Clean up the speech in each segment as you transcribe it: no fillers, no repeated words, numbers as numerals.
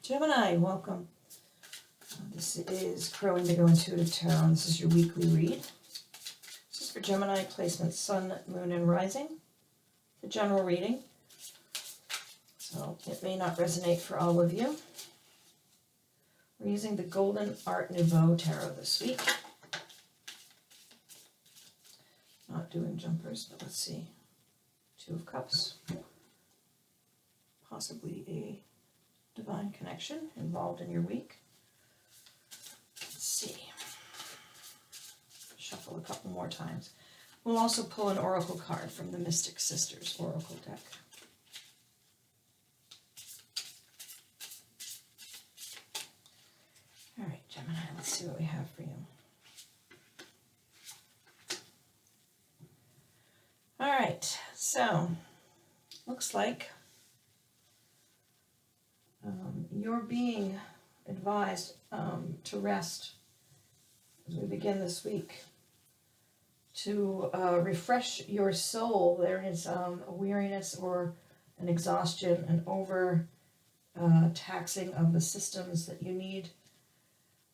Gemini, welcome. This is Crow Indigo Intuitive Tarot, and this is your weekly read. This is for Gemini placement Sun, Moon, and Rising. The general reading. So it may not resonate for all of you. We're using the Golden Art Nouveau Tarot this week. Not doing jumpers, but let's see. Two of Cups. Possibly a divine connection involved in your week. Let's see. Shuffle a couple more times. We'll also pull an oracle card from the Mystic Sisters Oracle deck. All right, Gemini, let's see what we have for you. All right, so looks like you're being advised to rest as we begin this week, to refresh your soul. There is a weariness or an exhaustion, an over taxing of the systems that you need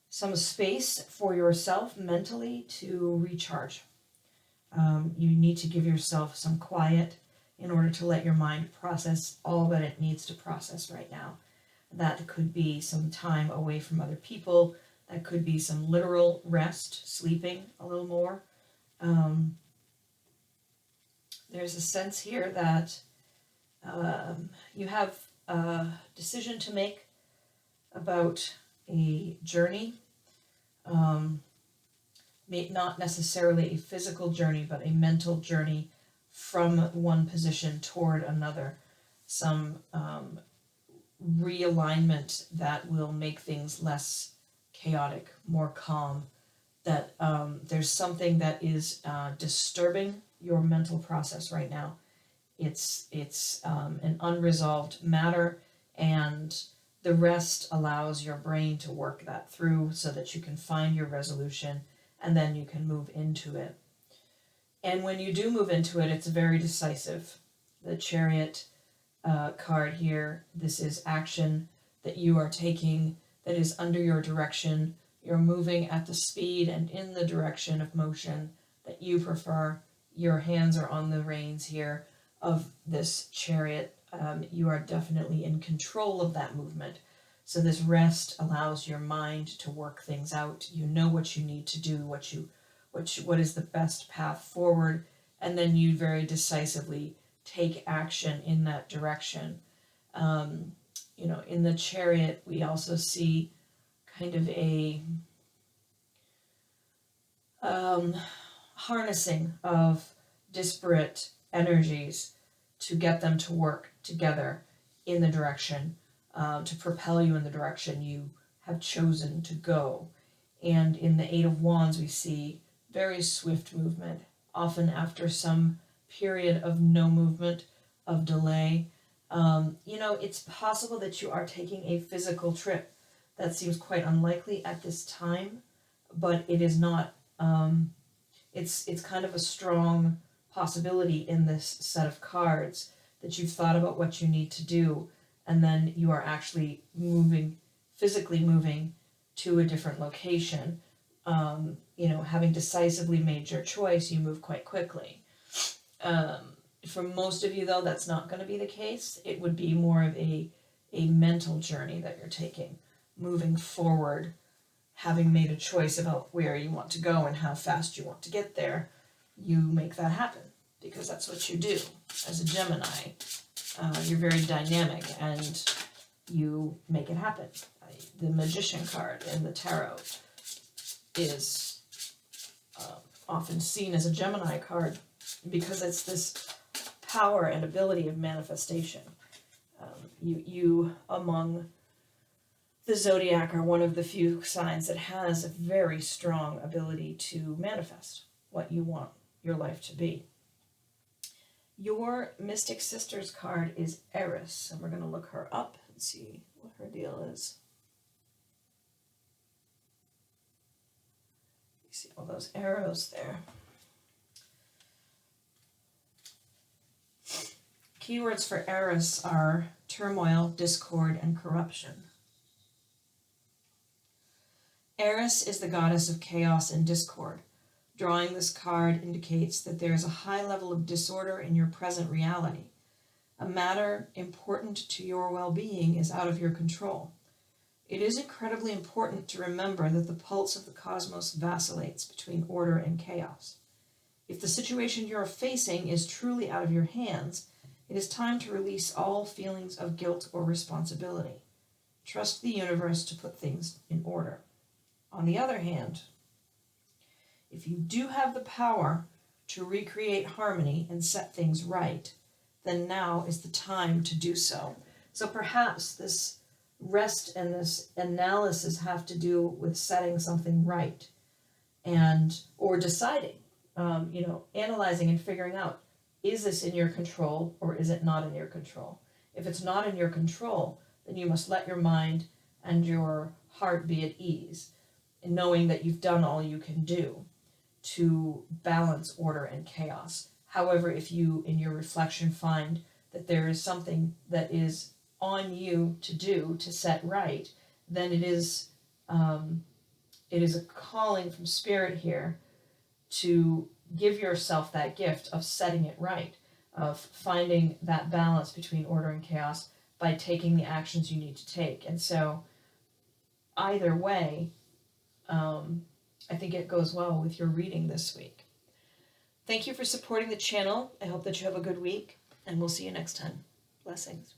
some space for yourself mentally to recharge. You need to give yourself some quiet in order to let your mind process all that it needs to process right now. That could be some time away from other people. That could be some literal rest, sleeping a little more. There's a sense here that you have a decision to make about a journey. Not necessarily a physical journey, but a mental journey from one position toward another. Some realignment that will make things less chaotic, more calm. That there's something that is disturbing your mental process right now. It's an unresolved matter, and the rest allows your brain to work that through so that you can find your resolution, and then you can move into it. And when you do move into it, it's very decisive. The Chariot card here, this is action that you are taking that is under your direction. You're moving at the speed and in the direction of motion that you prefer. Your hands are on the reins here of this chariot. You are definitely in control of that movement. So this rest allows your mind to work things out. You know what you need to do, what is the best path forward, and then you very decisively take action in that direction. In the Chariot, we also see kind of a harnessing of disparate energies to get them to work together in the direction, to propel you in the direction you have chosen to go. And in the Eight of Wands, we see very swift movement, often after some period of no movement, of delay. It's possible that you are taking a physical trip. That seems quite unlikely at this time, but it is not. It's kind of a strong possibility in this set of cards that you've thought about what you need to do, and then you are actually physically moving to a different location. Having decisively made your choice, you move quite quickly. For most of you, though, that's not going to be the case. It would be more of a mental journey that you're taking, moving forward, having made a choice about where you want to go and how fast you want to get there. You make that happen because that's what you do as a Gemini. You're very dynamic and you make it happen. The Magician card in the Tarot is often seen as a Gemini card because it's this power and ability of manifestation. You among the zodiac are one of the few signs that has a very strong ability to manifest what you want your life to be. Your Mystic Sisters card is Eris, and we're going to look her up and see what her deal is. You see all those arrows there. Keywords for Eris are turmoil, discord, and corruption. Eris is the goddess of chaos and discord. Drawing this card indicates that there is a high level of disorder in your present reality. A matter important to your well-being is out of your control. It is incredibly important to remember that the pulse of the cosmos vacillates between order and chaos. If the situation you are facing is truly out of your hands, it is time to release all feelings of guilt or responsibility. Trust the universe to put things in order. On the other hand, if you do have the power to recreate harmony and set things right, then now is the time to do so. So perhaps this rest and this analysis have to do with setting something right, and or deciding, analyzing and figuring out, is this in your control or is it not in your control? If it's not in your control, then you must let your mind and your heart be at ease, in knowing that you've done all you can do to balance order and chaos. However, if you, in your reflection, find that there is something that is on you to do to set right, then it is a calling from Spirit here to give yourself that gift of setting it right, of finding that balance between order and chaos by taking the actions you need to take. And so either way, I think it goes well with your reading this week. Thank you for supporting the channel. I hope that you have a good week, and we'll see you next time. Blessings.